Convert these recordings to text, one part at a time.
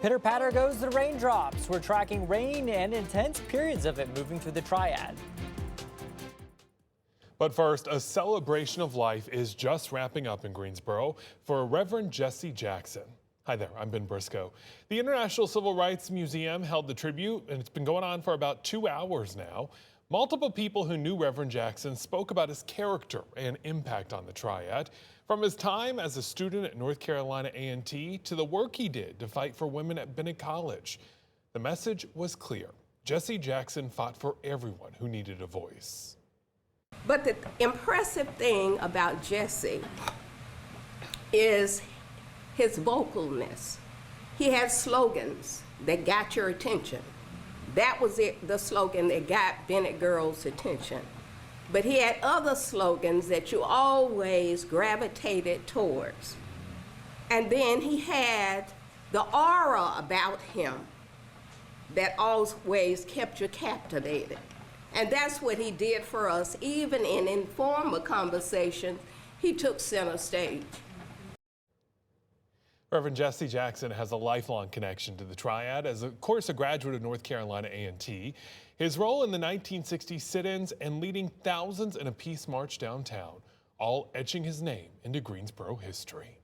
Pitter-patter goes the raindrops. We're tracking rain and intense periods of it moving through the Triad. But first, a celebration of life is just wrapping up in Greensboro for Reverend Jesse Jackson. Hi there, I'm Ben Briscoe. The International Civil Rights Museum held the tribute, and it's been going on for about 2 hours now. Multiple people who knew Reverend Jackson spoke about his character and impact on the Triad, from his time as a student at North Carolina A&T to the work he did to fight for women at Bennett College. The message was clear. Jesse Jackson fought for everyone who needed a voice. But the impressive thing about Jesse is his vocalness. He had slogans that got your attention. That was the slogan that got Bennett girls' attention. But he had other slogans that you always gravitated towards. And then he had the aura about him that always kept you captivated. And that's what he did for us. Even in informal conversations, he took center stage. Reverend Jesse Jackson has a lifelong connection to the Triad as, of course, a graduate of North Carolina A&T. His role in the 1960 sit-ins and leading thousands in a peace march downtown, all etching his name into Greensboro history.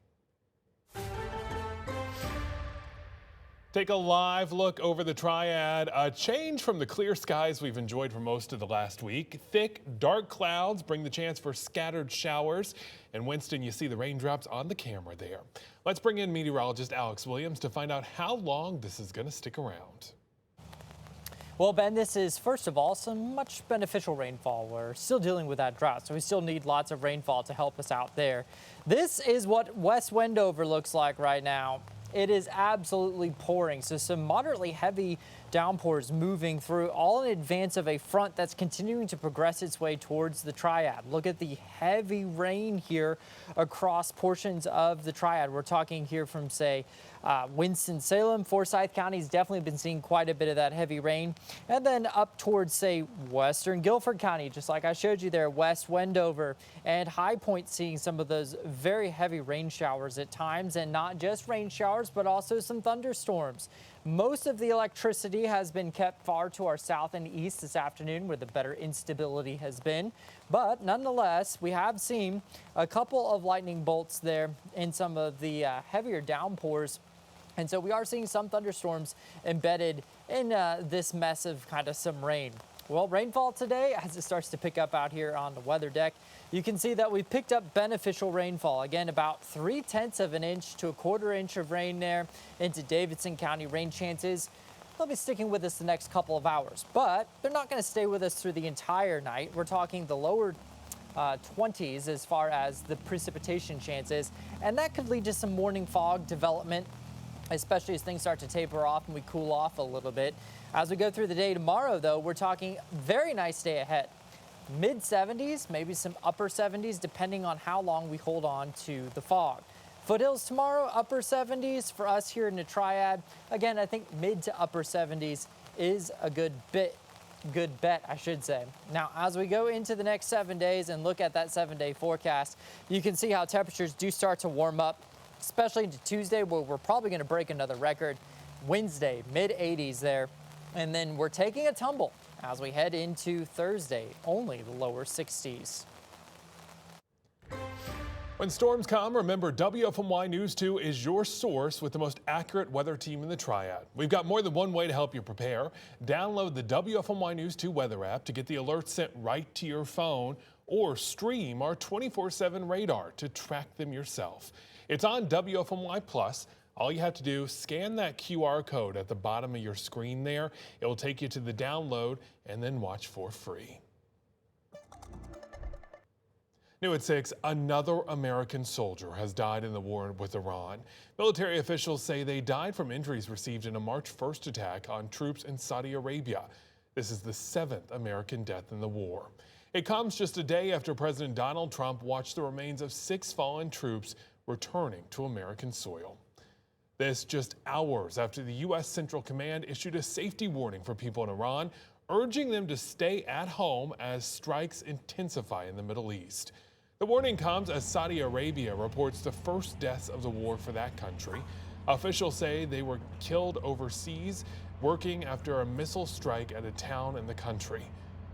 Take a live look over the Triad. A change from the clear skies we've enjoyed for most of the last week. Thick, dark clouds bring the chance for scattered showers. In Winston, you see the raindrops on the camera there. Let's bring in meteorologist Alex Williams to find out how long this is going to stick around. Well, Ben, this is, first of all, some much beneficial rainfall. We're still dealing with that drought, so we still need lots of rainfall to help us out there. This is what West Wendover looks like right now. It is absolutely pouring, so some moderately heavy downpours moving through, all in advance of a front that's continuing to progress its way towards the Triad. Look at the heavy rain here across portions of the Triad. We're talking here from, say, Winston-Salem, Forsyth County's definitely been seeing quite a bit of that heavy rain. And then up towards, say, western Guilford County, just like I showed you there, West Wendover and High Point, seeing some of those very heavy rain showers at times, and not just rain showers, but also some thunderstorms. Most of the electricity has been kept far to our south and east this afternoon, where the better instability has been. But nonetheless, we have seen a couple of lightning bolts there in some of the heavier downpours. And so we are seeing some thunderstorms embedded in this mess of kind of some rain. Well, rainfall today, as it starts to pick up out here on the weather deck, you can see that we've picked up beneficial rainfall. Again, about 3/10 of an inch to 1/4 inch of rain there into Davidson County. Rain chances, they'll be sticking with us the next couple of hours, but they're not going to stay with us through the entire night. We're talking the lower 20s as far as the precipitation chances, and that could lead to some morning fog development, especially as things start to taper off and we cool off a little bit. As we go through the day tomorrow, though, we're talking very nice day ahead. Mid-70s, maybe some upper 70s, depending on how long we hold on to the fog. Foothills tomorrow, upper 70s for us here in the Triad. Again, I think mid to upper 70s is a good bet, I should say. Now, as we go into the next 7 days and look at that 7-day forecast, you can see how temperatures do start to warm up, especially into Tuesday, where we're probably going to break another record. Wednesday, mid-80s there. And then we're taking a tumble as we head into Thursday, only the lower 60s. When storms come, remember WFMY News 2 is your source with the most accurate weather team in the Triad. We've got more than one way to help you prepare. Download the WFMY News 2 weather app to get the alerts sent right to your phone, or stream our 24/7 radar to track them yourself. It's on WFMY Plus. All you have to do is scan that QR code at the bottom of your screen there. It will take you to the download and then watch for free. New at 6, another American soldier has died in the war with Iran. Military officials say they died from injuries received in a March 1st attack on troops in Saudi Arabia. This is the 7th American death in the war. It comes just a day after President Donald Trump watched the remains of 6 fallen troops returning to American soil. This just hours after the U.S. Central Command issued a safety warning for people in Iran, urging them to stay at home as strikes intensify in the Middle East. The warning comes as Saudi Arabia reports the first deaths of the war for that country. Officials say they were killed overseas working after a missile strike at a town in the country.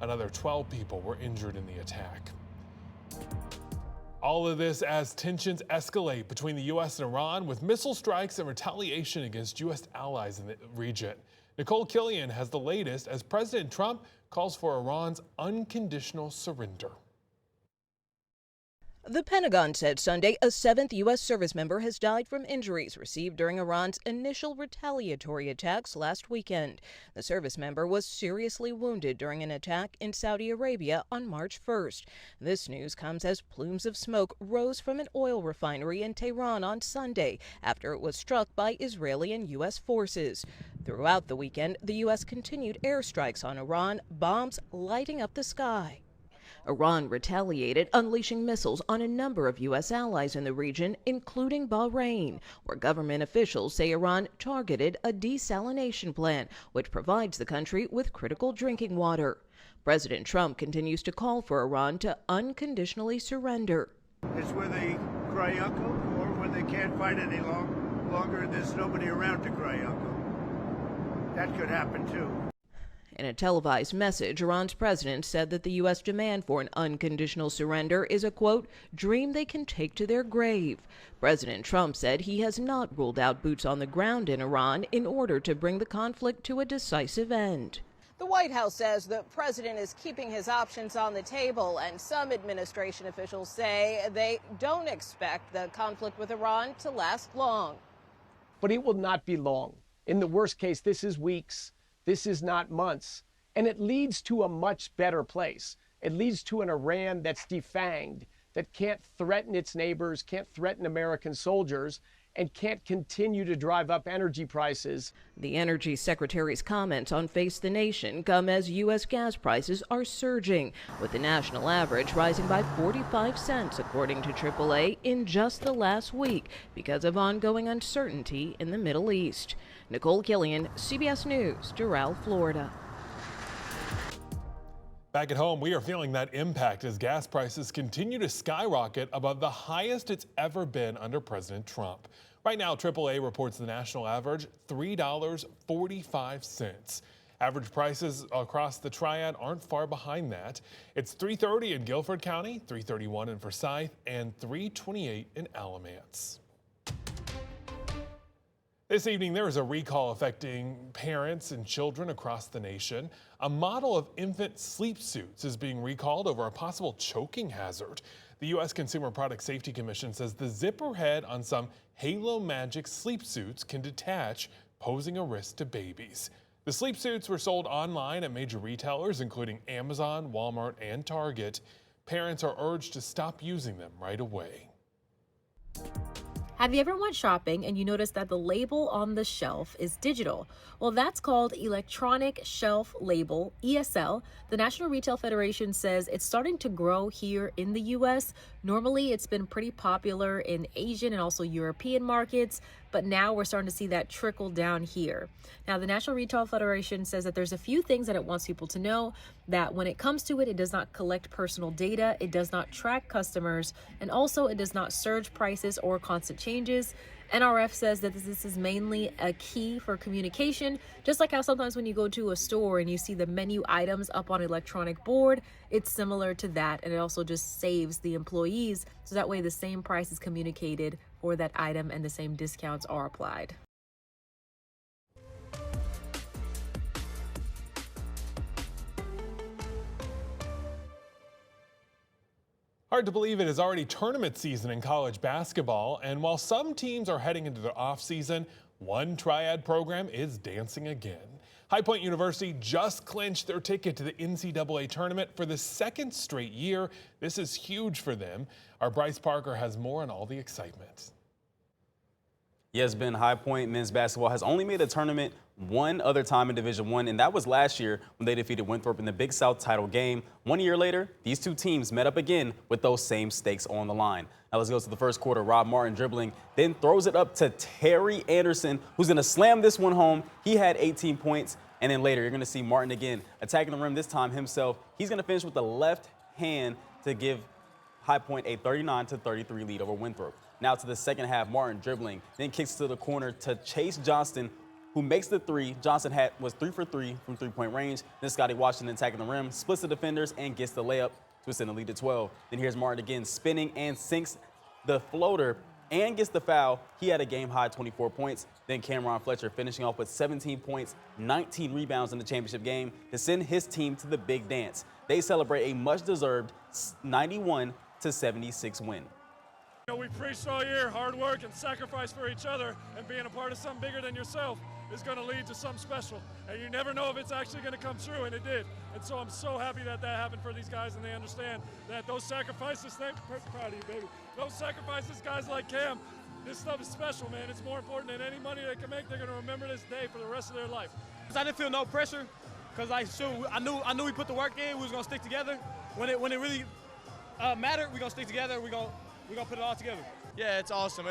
Another 12 people were injured in the attack. All of this as tensions escalate between the U.S. and Iran, with missile strikes and retaliation against U.S. allies in the region. Nicole Killian has the latest as President Trump calls for Iran's unconditional surrender. The Pentagon said Sunday a 7th U.S. service member has died from injuries received during Iran's initial retaliatory attacks last weekend. The service member was seriously wounded during an attack in Saudi Arabia on March 1st. This news comes as plumes of smoke rose from an oil refinery in Tehran on Sunday after it was struck by Israeli and U.S. forces. Throughout the weekend, the U.S. continued airstrikes on Iran, bombs lighting up the sky. Iran retaliated, unleashing missiles on a number of U.S. allies in the region, including Bahrain, where government officials say Iran targeted a desalination plant, which provides the country with critical drinking water. President Trump continues to call for Iran to unconditionally surrender. It's where they cry uncle, or when they can't fight any longer and there's nobody around to cry uncle. That could happen too. In a televised message, Iran's president said that the U.S. demand for an unconditional surrender is a, quote, dream they can take to their grave. President Trump said he has not ruled out boots on the ground in Iran in order to bring the conflict to a decisive end. The White House says the president is keeping his options on the table, and some administration officials say they don't expect the conflict with Iran to last long. But it will not be long. In the worst case, this is weeks. This is not months, and it leads to a much better place. It leads to an Iran that's defanged, that can't threaten its neighbors, can't threaten American soldiers, and can't continue to drive up energy prices. The Energy Secretary's comments on Face the Nation come as U.S. gas prices are surging, with the national average rising by 45 cents, according to AAA, in just the last week because of ongoing uncertainty in the Middle East. Nicole Killian, CBS News, Doral, Florida. Back at home, we are feeling that impact as gas prices continue to skyrocket above the highest it's ever been under President Trump. Right now, AAA reports the national average $3.45. Average prices across the Triad aren't far behind that. It's $3.30 in Guilford County, $3.31 in Forsyth, and $3.28 in Alamance. This evening, there is a recall affecting parents and children across the nation. A model of infant sleep suits is being recalled over a possible choking hazard. The U.S. Consumer Product Safety Commission says the zipper head on some Halo Magic sleep suits can detach, posing a risk to babies. The sleep suits were sold online at major retailers, including Amazon, Walmart, and Target. Parents are urged to stop using them right away. Have you ever went shopping and you noticed that the label on the shelf is digital? Well, that's called Electronic Shelf Label, ESL. The National Retail Federation says it's starting to grow here in the U.S. Normally, it's been pretty popular in Asian and also European markets, but now we're starting to see that trickle down here. Now, the National Retail Federation says that there's a few things that it wants people to know, that when it comes to it, it does not collect personal data, it does not track customers, and also it does not surge prices or constant changes. NRF says that this is mainly a key for communication, just like how sometimes when you go to a store and you see the menu items up on an electronic board, it's similar to that, and it also just saves the employees, so that way the same price is communicated for that item and the same discounts are applied. Hard to believe it is already tournament season in college basketball, and while some teams are heading into the off-season, one Triad program is dancing again. High Point University just clinched their ticket to the NCAA tournament for the second straight year. This is huge for them. Our Bryce Parker has more on all the excitement. Yes, Ben, High Point men's basketball has only made a tournament one other time in Division I, and that was last year when they defeated Winthrop in the Big South title game. 1 year later, these two teams met up again with those same stakes on the line. Now let's go to the first quarter. Rob Martin dribbling, then throws it up to Terry Anderson, who's going to slam this one home. He had 18 points, and then later you're going to see Martin again attacking the rim, this time himself. He's going to finish with the left hand to give High Point a 39-33 lead over Winthrop. Now to the second half, Martin dribbling, then kicks to the corner to Chase Johnston, who makes the three. Johnson was 3 for 3 from three-point range. Then Scotty Washington attacking the rim, splits the defenders, and gets the layup to extend the lead to 12. Then here's Martin again, spinning and sinks the floater and gets the foul. He had a game-high 24 points. Then Cameron Fletcher finishing off with 17 points, 19 rebounds in the championship game to send his team to the big dance. They celebrate a much-deserved 91-76 win. We preached all year, hard work and sacrifice for each other, and being a part of something bigger than yourself is going to lead to something special. And you never know if it's actually going to come true, and it did. And so I'm so happy that happened for these guys, and they understand that those sacrifices, proud of you, baby. Those sacrifices, guys like Cam, this stuff is special, man. It's more important than any money they can make. They're going to remember this day for the rest of their life. I didn't feel no pressure, because I knew we put the work in. We was going to stick together. When it really mattered, we're going to stick together. We're going to put it all together. Yeah, it's awesome.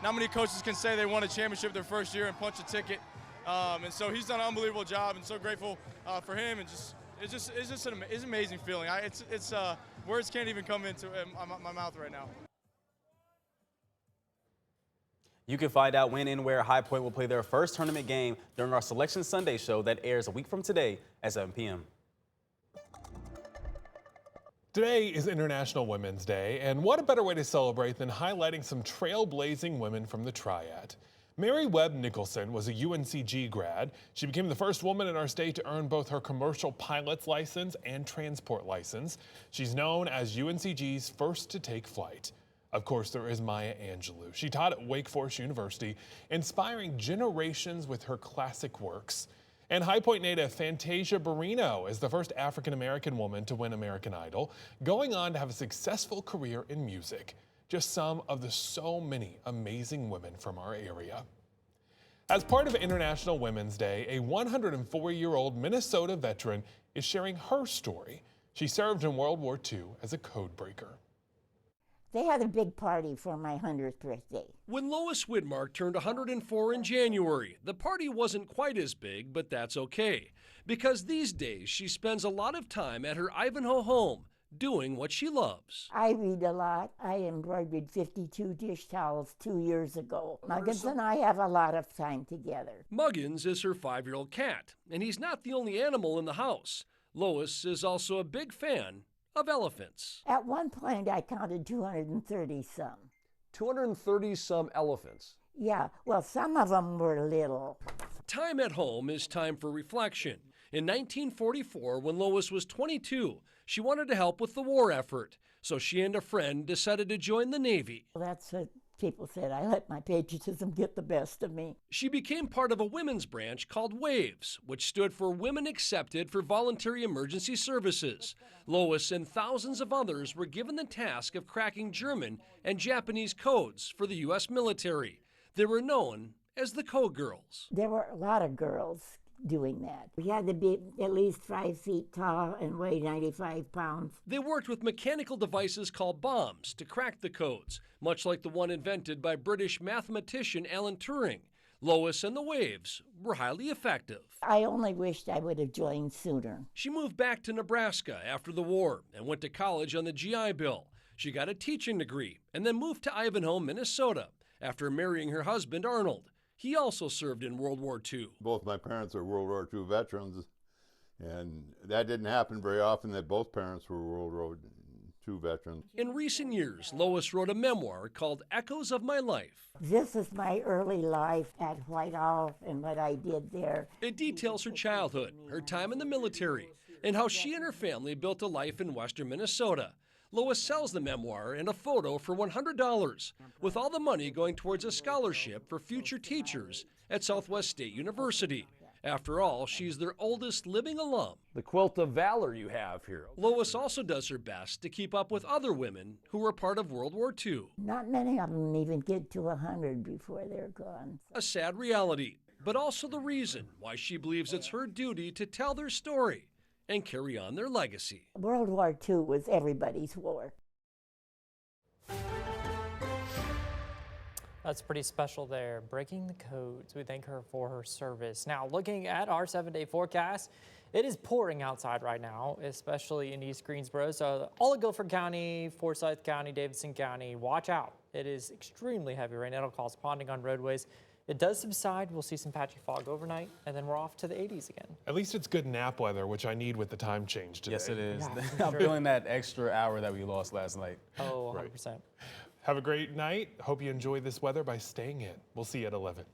Not many coaches can say they won a championship their first year and punch a ticket. And so he's done an unbelievable job, and so grateful for him. And it's an amazing feeling. Words can't even come into my mouth right now. You can find out when and where High Point will play their first tournament game during our Selection Sunday show that airs a week from today at 7 p.m. Today is International Women's Day, and what a better way to celebrate than highlighting some trailblazing women from the Triad. Mary Webb Nicholson was a UNCG grad. She became the first woman in our state to earn both her commercial pilot's license and transport license. She's known as UNCG's first to take flight. Of course, there is Maya Angelou. She taught at Wake Forest University, inspiring generations with her classic works. And High Point native Fantasia Barrino is the first African-American woman to win American Idol, going on to have a successful career in music. Just some of the so many amazing women from our area. As part of International Women's Day, a 104-year-old Minnesota veteran is sharing her story. She served in World War II as a code breaker. They had a big party for my 100th birthday. When Lois Widmark turned 104 in January, the party wasn't quite as big, but that's okay. Because these days she spends a lot of time at her Ivanhoe home, doing what she loves. I read a lot. I embroidered 52 dish towels 2 years ago. Muggins and I have a lot of time together. Muggins is her 5-year-old cat, and he's not the only animal in the house. Lois is also a big fan of elephants. At one point, I counted 230 some. 230 some elephants. Yeah, well, some of them were little. Time at home is time for reflection. In 1944, when Lois was 22, she wanted to help with the war effort. So she and a friend decided to join the Navy. That's what people said. I let my patriotism get the best of me. She became part of a women's branch called WAVES, which stood for Women Accepted for Voluntary Emergency Services. Lois and thousands of others were given the task of cracking German and Japanese codes for the U.S. military. They were known as the Code Girls. There were a lot of girls doing that. We had to be at least 5 feet tall and weigh 95 pounds. They worked with mechanical devices called bombs to crack the codes, much like the one invented by British mathematician Alan Turing. Lois and the WAVES were highly effective. I only wished I would have joined sooner. She moved back to Nebraska after the war and went to college on the GI Bill. She got a teaching degree and then moved to Ivanhoe, Minnesota, after marrying her husband, Arnold. He also served in World War II. Both my parents are World War II veterans, and that didn't happen very often that both parents were World War II veterans. In recent years, Lois wrote a memoir called Echoes of My Life. This is my early life at Whitehall and what I did there. It details her childhood, her time in the military, and how she and her family built a life in western Minnesota. Lois sells the memoir and a photo for $100, with all the money going towards a scholarship for future teachers at Southwest State University. After all, she's their oldest living alum. The quilt of valor you have here. Lois also does her best to keep up with other women who were part of World War II. Not many of them even get to 100 before they're gone. A sad reality, but also the reason why she believes it's her duty to tell their story and carry on their legacy. World War II was everybody's war. That's pretty special there, breaking the codes. We thank her for her service. Now, looking at our 7-day forecast, it is pouring outside right now, especially in East Greensboro. So all of Guilford County, Forsyth County, Davidson County, watch out. It is extremely heavy rain. It'll cause ponding on roadways. It does subside. We'll see some patchy fog overnight, and then we're off to the 80s again. At least it's good nap weather, which I need with the time change today. Yes, it is. Yeah, I'm feeling that extra hour that we lost last night. Oh, 100%. Right. Have a great night. Hope you enjoy this weather by staying in. We'll see you at 11.